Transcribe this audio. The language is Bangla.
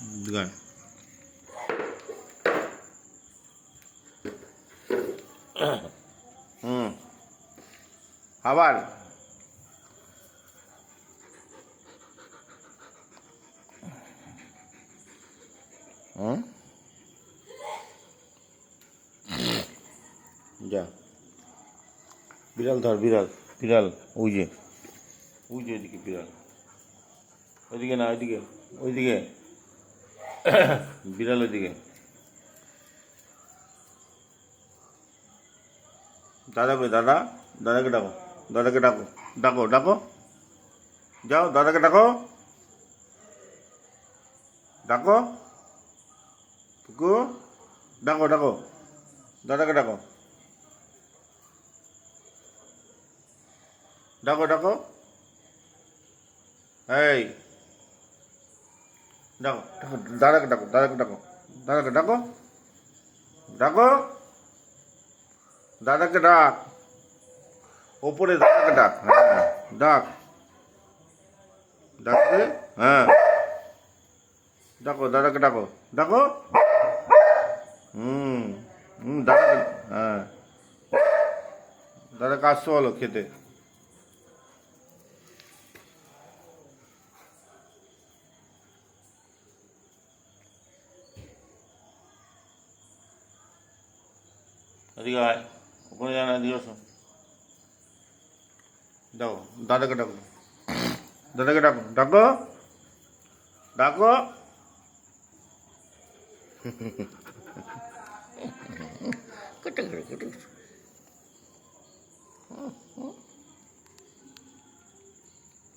গান আবার যা বিড়াল ধর বিড়াল বিড়াল ওই যে ওইদিকে বিড়াল ওইদিকে না ওইদিকে বিড়াল ওইদিকে দাদাকে দাদাকে ডাকো দাদাকে ডাকো ডাকো ডাকো যাও দাদাকে ডাকো ডাকো পুকু ডাকো ডাকো দাদাকে ডাকো ডাকো ডাকো এই ডাকো ডাকো দাদাকে ডাকো দাদাকে ডাকো দাদাকে ডাকো ডাকো দাদাকে ডাক ওপরে দাদাকে ডাক হ্যাঁ ডাক ডাকবে হ্যাঁ ডাকো দাদাকে ডাকো ডাকো দাদাকে হ্যাঁ দাদাকে আসতে বলো খেতে এদিকে আয় ওখানে জানা এদিকে আসো ডাকো দাদাকে ডাকো দাদাকে ডাকো ডাকো ডাকো কত